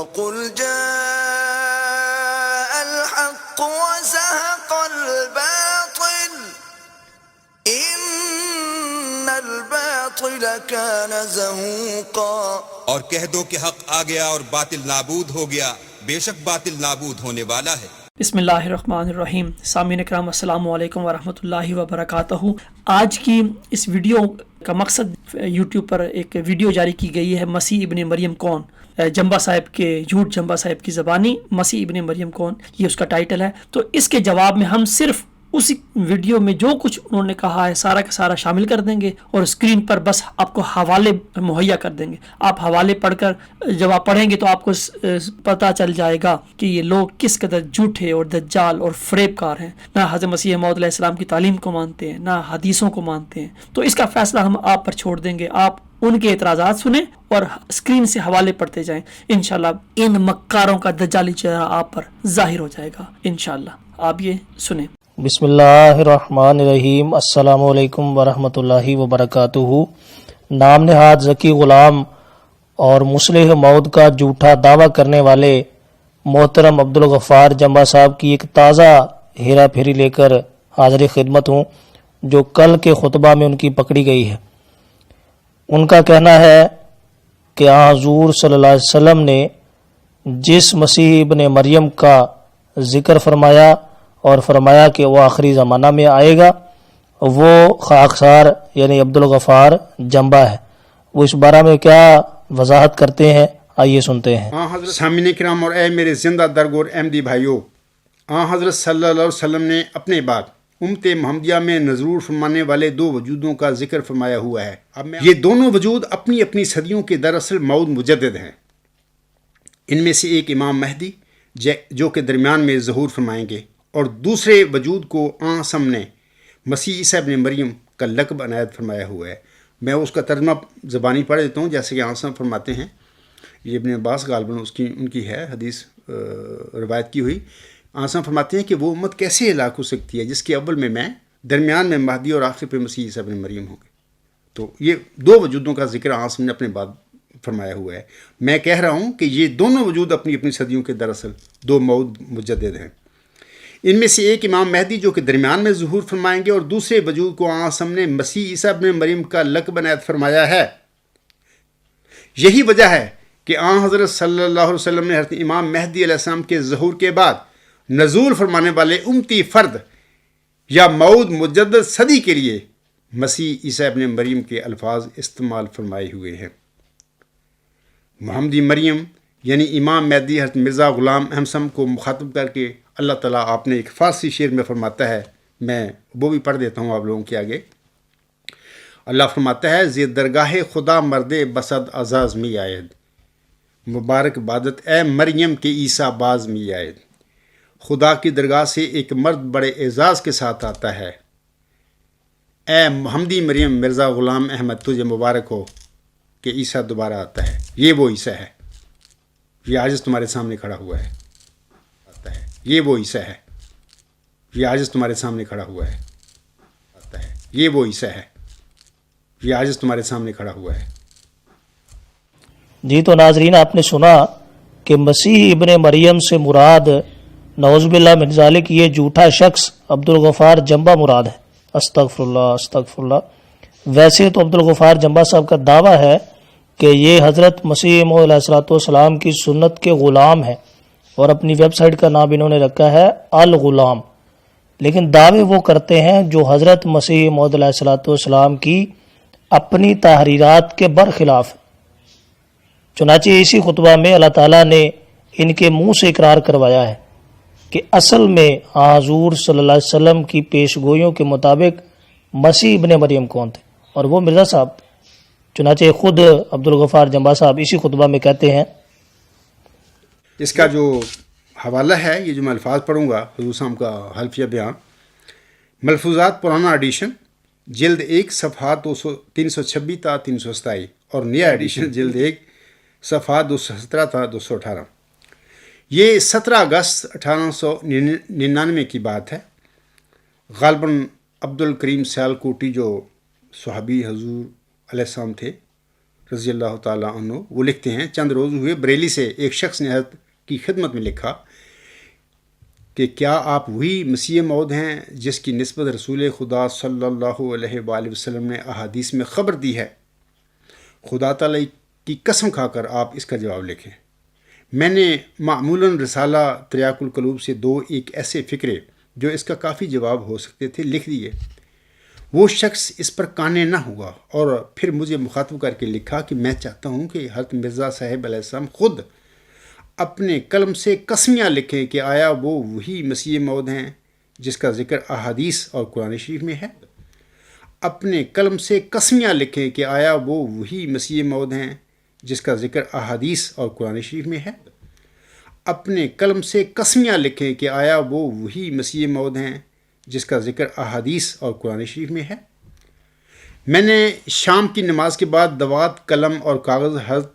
وقل جاء الحق وزهق الباطل ان الباطل كان زهوقا، اور کہہ دو کہ حق آ گیا اور باطل نابود ہو گیا، بے شک باطل نابود ہونے والا ہے۔ بسم اللہ الرحمن الرحیم۔ سامعین کرام السلام علیکم ورحمۃ اللہ وبرکاتہ۔ آج کی اس ویڈیو کا مقصد یوٹیوب پر ایک ویڈیو جاری کی گئی ہے، مسیح ابن مریم کون، جمبا صاحب کے جھوٹ جمبا صاحب کی زبانی، مسیح ابن مریم کون، یہ اس کا ٹائٹل ہے۔ تو اس کے جواب میں ہم صرف اسی ویڈیو میں جو کچھ انہوں نے کہا ہے سارا کا سارا شامل کر دیں گے، اور اسکرین پر بس آپ کو حوالے مہیا کر دیں گے۔ آپ حوالے پڑھ کر جب آپ پڑھیں گے تو آپ کو پتہ چل جائے گا کہ یہ لوگ کس قدر جھوٹے اور دجال اور فریب کار ہیں، نہ حضرت مسیح موعود علیہ السلام کی تعلیم کو مانتے ہیں، نہ حدیثوں کو مانتے ہیں۔ تو اس کا فیصلہ ہم آپ پر چھوڑ دیں گے، آپ ان کے اعتراضات سنیں اور اسکرین سے حوالے پڑھتے جائیں۔ انشاءاللہ ان مکاروں کا دجالی چہرہ آپ پر ظاہر ہو جائے گا انشاءاللہ۔ آپ یہ سنیں۔ بسم اللہ الرحمن الرحیم۔ السلام علیکم ورحمۃ اللہ وبرکاتہ۔ نام نہاد ذکی غلام اور مصلح موعود کا جھوٹا دعویٰ کرنے والے محترم عبدالغفار جمبا صاحب کی ایک تازہ ہیرا پھیری لے کر حاضر خدمت ہوں، جو کل کے خطبہ میں ان کی پکڑی گئی ہے۔ ان کا کہنا ہے کہ حضور صلی اللہ علیہ وسلم نے جس مسیح ابن مریم کا ذکر فرمایا اور فرمایا کہ وہ آخری زمانہ میں آئے گا، وہ خاکسار یعنی عبدالغفار جمبا ہے۔ وہ اس بارے میں کیا وضاحت کرتے ہیں، آئیے سنتے ہیں۔ حضرت سامعین کرام اور اے میرے زندہ درگور احمدی بھائیو، حضرت صلی اللہ علیہ وسلم نے اپنے بعد امت محمدیہ میں نظور فرمانے والے دو وجودوں کا ذکر فرمایا ہوا ہے۔ یہ دونوں وجود اپنی اپنی صدیوں کے دراصل موعود مجدد ہیں۔ ان میں سے ایک امام مہدی جو کہ درمیان میں ظہور فرمائیں گے، اور دوسرے وجود کو آنسم نے مسیح عیسیٰ ابن مریم کا لقب عنایت فرمایا ہوا ہے۔ میں اس کا ترجمہ زبانی پڑھ دیتا ہوں جیسے کہ آنسم فرماتے ہیں۔ یہ ابن عباس غالباً ان کی ہے حدیث روایت کی ہوئی۔ آنسم فرماتے ہیں کہ وہ امت کیسے ہلاک ہو سکتی ہے جس کے اول میں درمیان میں مہدی اور آخر پہ مسیح عیسیٰ ابن مریم ہوں گے۔ تو یہ دو وجودوں کا ذکر آنسم نے اپنے بعد فرمایا ہوا ہے۔ میں کہہ رہا ہوں کہ یہ دونوں وجود اپنی اپنی صدیوں کے دراصل دو موعود مجدد ہیں۔ ان میں سے ایک امام مہدی جو کہ درمیان میں ظہور فرمائیں گے، اور دوسرے وجود کو آنسم نے مسیح عیسیٰ ابن مریم کا لقب عنایت فرمایا ہے۔ یہی وجہ ہے کہ حضرت صلی اللہ علیہ وسلم نے حضرت امام مہدی علیہ السلام کے ظہور کے بعد نزول فرمانے والے امتی فرد یا موعود مجدد صدی کے لیے مسیح عیسیٰ ابن مریم کے الفاظ استعمال فرمائے ہوئے ہیں۔ محمدی مریم یعنی امام مہدی حضرت مرزا غلام احمد کو مخاطب کر کے اللہ تعالیٰ آپ نے ایک فارسی شعر میں فرماتا ہے، میں وہ بھی پڑھ دیتا ہوں آپ لوگوں کے آگے۔ اللہ فرماتا ہے، زی درگاہ خدا مرد بسد عزاز می آید، مبارک بادت اے مریم کے عیسیٰ باز می آید۔ خدا کی درگاہ سے ایک مرد بڑے اعزاز کے ساتھ آتا ہے، اے محمدی مریم مرزا غلام احمد تجھے مبارک ہو کہ عیسیٰ دوبارہ آتا ہے۔ یہ وہ عیسیٰ ہے، یہ عاجز تمہارے سامنے کھڑا ہوا ہے۔ یہ وہ عیسیٰ ہے، یہ عاجز تمہارے سامنے کھڑا ہوا ہے۔ یہ وہ عیسیٰ ہے، یہ عاجز تمہارے سامنے کھڑا ہوا ہے۔ جی تو ناظرین، آپ نے سنا کہ مسیح ابن مریم سے مراد نعوذ باللہ من ذالک یہ جھوٹا شخص عبدالغفار جمبا مراد ہے۔ استغفر اللہ استغفر اللہ۔ ویسے تو عبدالغفار جمبا صاحب کا دعویٰ ہے کہ یہ حضرت مسیح موعود علیہ السلام کی سنت کے غلام ہیں، اور اپنی ویب سائٹ کا نام انہوں نے رکھا ہے الغلام، لیکن دعوے وہ کرتے ہیں جو حضرت مسیح موعود علیہ السلام کی اپنی تحریرات کے برخلاف۔ چنانچہ اسی خطبہ میں اللہ تعالیٰ نے ان کے منہ سے اقرار کروایا ہے کہ اصل میں حضور صلی اللہ علیہ وسلم کی پیشگوئیوں کے مطابق مسیح ابن مریم کون تھے، اور وہ مرزا صاحب تھے۔ چنانچہ خود عبدالغفار جمبا صاحب اسی خطبہ میں کہتے ہیں، اس کا جو حوالہ ہے، یہ جو میں الفاظ پڑھوں گا حضور صاحب کا حلفیہ بیان، ملفوظات پرانا ایڈیشن جلد 1 صفحات 326 تا 327، اور نیا ایڈیشن جلد 1 صفحات 217 تا 218۔ یہ 17 اگست 1899 کی بات ہے۔ غالباً عبد الکریم سیال کوٹی جو صحابی حضور علیہ السلام تھے رضی اللہ تعالیٰ عنہ وہ لکھتے ہیں چند روز ہوئے بریلی سے ایک شخص نے حضرت کی خدمت میں لکھا کہ کیا آپ وہی مسیح موعود ہیں جس کی نسبت رسول خدا صلی اللہ علیہ وآلہ وسلم نے احادیث میں خبر دی ہے؟ خدا تعالیٰ کی قسم کھا کر آپ اس کا جواب لکھیں۔ میں نے معمولاً رسالہ تریاق القلوب سے ایک ایسے فکرے جو اس کا کافی جواب ہو سکتے تھے لکھ دیے۔ وہ شخص اس پر قانع نہ ہوا اور پھر مجھے مخاطب کر کے لکھا کہ میں چاہتا ہوں کہ حضرت مرزا صاحب علیہ السلام خود اپنے قلم سے قسمیاں لکھیں کہ آیا وہ وہی مسیح موعود ہیں جس کا ذکر احادیث اور قرآن شریف میں ہے۔ اپنے قلم سے قسمیاں لکھیں کہ آیا وہ وہی مسیح موعود ہیں جس کا ذکر احادیث اور قرآن شریف میں ہے۔ اپنے قلم سے قسمیاں لکھیں کہ آیا وہ وہی مسیح موعود ہیں جس کا ذکر احادیث اور قرآن شریف میں ہے۔ میں نے شام کی نماز کے بعد دوات، قلم اور کاغذ حضرت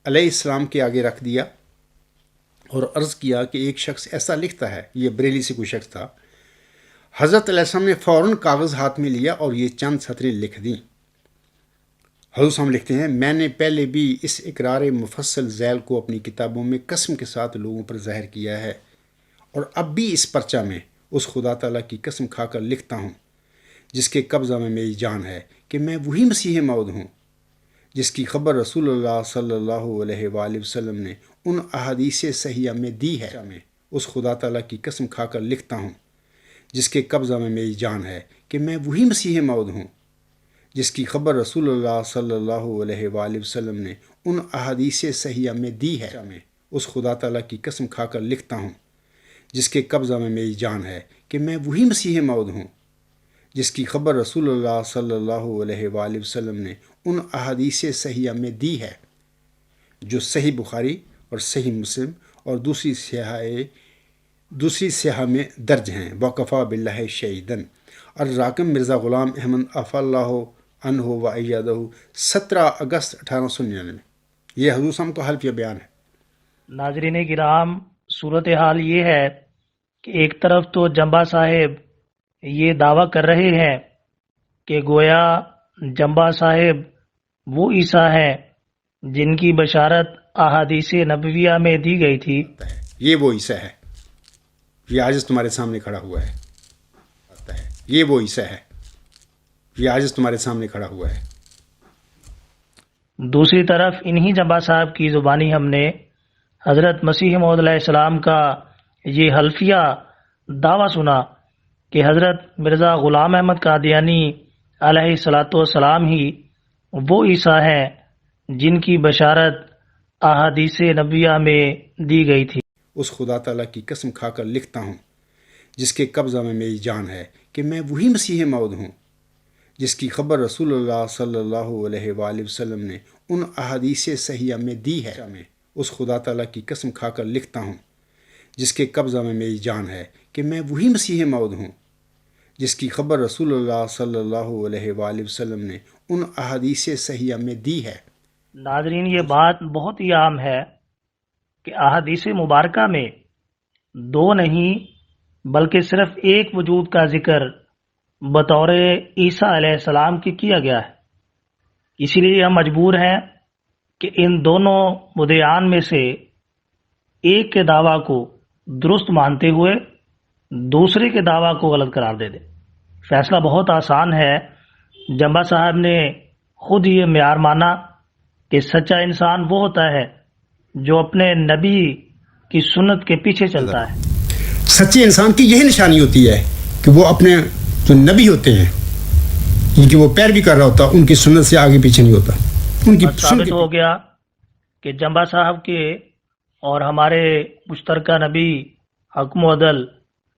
علیہ السلام کے آگے رکھ دیا اور عرض کیا کہ ایک شخص ایسا لکھتا ہے، یہ بریلی سے کوئی شخص تھا۔ حضرت علیہ السلام نے فوراً کاغذ ہاتھ میں لیا اور یہ چند سطریں لکھ دیں۔ حضرت صاحب لکھتے ہیں میں نے پہلے بھی اس اقرار مفصل ذیل کو اپنی کتابوں میں قسم کے ساتھ لوگوں پر ظاہر کیا ہے، اور اب بھی اس پرچہ میں اس خدا تعالیٰ کی قسم کھا کر لکھتا ہوں جس کے قبضہ میں میری جان ہے کہ میں وہی مسیح موعود ہوں جس کی خبر رسول اللہ صلی اللہ علیہ وآلہ وسلم نے ان احادیث صحیحہ میں دی ہے۔ میں اس خدا تعالیٰ کی قسم کھا کر لکھتا ہوں جس کے قبضہ میں میری جان ہے کہ میں وہی مسیح موعود ہوں جس کی خبر رسول اللہ صلی اللہ علیہ وآلہ وسلم نے ان احادیث صحیحہ میں دی ہے۔ میں اس خدا تعالیٰ کی قسم کھا کر لکھتا ہوں جس کے قبضہ میں میری جان ہے کہ میں وہی مسیح موعود ہوں جس کی خبر رسول اللہ صلی اللہ علیہ وآلہ وسلم نے ان احادیث صحیحہ میں دی ہے جو صحیح بخاری اور صحیح مسلم اور دوسری صحیحہ میں درج ہیں۔ وکفیٰ باللہ شہیداً۔ الراقم مرزا غلام احمد عفا اللہ عنہ و ایدہ 17 اگست 1899۔ یہ حضور صاحب کا حلفیہ بیان ہے۔ ناظرین کرام، صورتحال یہ ہے کہ ایک طرف تو جمبا صاحب یہ دعویٰ کر رہے ہیں کہ گویا جمبا صاحب وہ عیسیٰ ہیں جن کی بشارت احادیث نبویہ میں دی گئی تھی۔ یہ وہ عیسیٰ ہے، یہ آج تمہارے سامنے کھڑا ہوا ہے۔ یہ وہ عیسیٰ ہے، یہ آج تمہارے سامنے کھڑا ہوا ہے۔ دوسری طرف انہی جمبا صاحب کی زبانی ہم نے حضرت مسیح موعود علیہ السلام کا یہ حلفیہ دعویٰ سنا کہ حضرت مرزا غلام احمد قادیانی علیہ الصلاۃ والسلام ہی وہ عیسیٰ ہیں جن کی بشارت احادیث نبویہ میں دی گئی تھی۔ اس خدا تعالیٰ کی قسم کھا کر لکھتا ہوں جس کے قبضہ میں میری جان ہے کہ میں وہی مسیح موعود ہوں جس کی خبر رسول اللہ صلی اللہ علیہ وآلہ وسلم نے ان احادیث صحیحہ میں دی ہے۔ میں اس خدا تعالیٰ کی قسم کھا کر لکھتا ہوں جس کے قبضہ میں میری جان ہے کہ میں وہی مسیح موعود ہوں جس کی خبر رسول اللہ صلی اللہ علیہ وآلہ وسلم نے ان احادیث صحیحہ میں دی ہے۔ ناظرین، یہ بات بہت ہی عام ہے کہ احادیث مبارکہ میں دو نہیں بلکہ صرف ایک وجود کا ذکر بطور عیسیٰ علیہ السلام کی کیا گیا ہے۔ اسی لیے ہم مجبور ہیں کہ ان دونوں مدعیان میں سے ایک کے دعویٰ کو درست مانتے ہوئے دوسرے کے دعویٰ کو غلط قرار دے دیں۔ فیصلہ بہت آسان ہے۔ جمبا صاحب نے خود یہ معیار مانا کہ سچا انسان وہ ہوتا ہے جو اپنے نبی کی سنت کے پیچھے چلتا ہے۔ سچے انسان کی یہی نشانی ہوتی ہے کہ وہ اپنے جو نبی ہوتے ہیں جن کی وہ پیروی کر رہا ہوتا ان کی سنت سے آگے پیچھے نہیں ہوتا۔ ان کی ثابت ہو گیا کہ جمبا صاحب کے اور ہمارے مشترکہ نبی حکم و عدل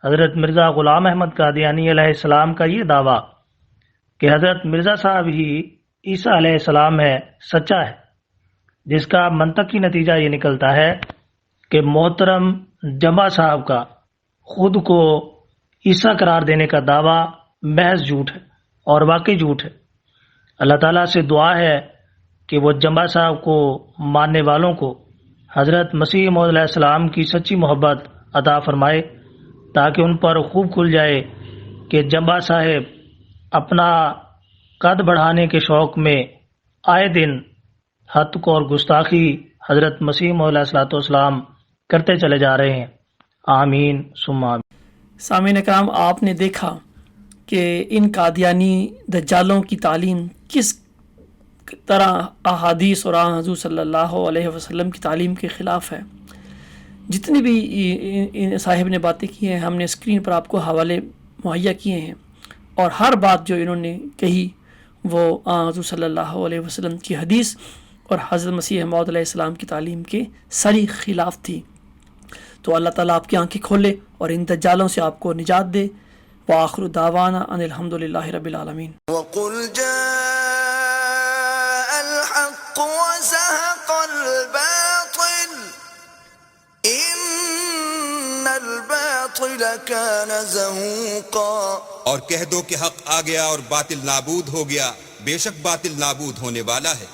حضرت مرزا غلام احمد قادیانی علیہ السلام کا یہ دعویٰ کہ حضرت مرزا صاحب ہی عیسیٰ علیہ السلام ہے سچا ہے، جس کا منطقی نتیجہ یہ نکلتا ہے کہ محترم جمبا صاحب کا خود کو عیسیٰ قرار دینے کا دعویٰ محض جھوٹ ہے اور واقعی جھوٹ ہے۔ اللہ تعالیٰ سے دعا ہے کہ وہ جمبا صاحب کو ماننے والوں کو حضرت مسیح موعود علیہ السلام کی سچی محبت عطا فرمائے تاکہ ان پر خوب کھل جائے کہ جمبا صاحب اپنا قد بڑھانے کے شوق میں آئے دن حتق اور گستاخی حضرت مسیح موعود علیہ الصلوۃ والسلام کرتے چلے جا رہے ہیں۔ آمین ثم آمین۔ سامعین اکرام، آپ نے دیکھا کہ ان قادیانی دجالوں کی تعلیم کس طرح احادیث اور حضور صلی اللہ علیہ وسلم کی تعلیم کے خلاف ہے۔ جتنی بھی ان صاحب نے باتیں کی ہیں ہم نے اسکرین پر آپ کو حوالے مہیا کیے ہیں، اور ہر بات جو انہوں نے کہی وہ حضور صلی اللہ علیہ وسلم کی حدیث اور حضرت مسیح موعود علیہ السلام کی تعلیم کے سری خلاف تھی۔ تو اللہ تعالیٰ آپ کی آنکھیں کھولے اور ان دجالوں سے آپ کو نجات دے۔ وآخر دعوانا ان الحمد للہ رب العالمین۔ وقل جاء الحق وزهق الباطل إن الباطل كان زهوقا، اور کہہ دو کہ حق آ گیا اور باطل نابود ہو گیا، بے شک باطل نابود ہونے والا ہے۔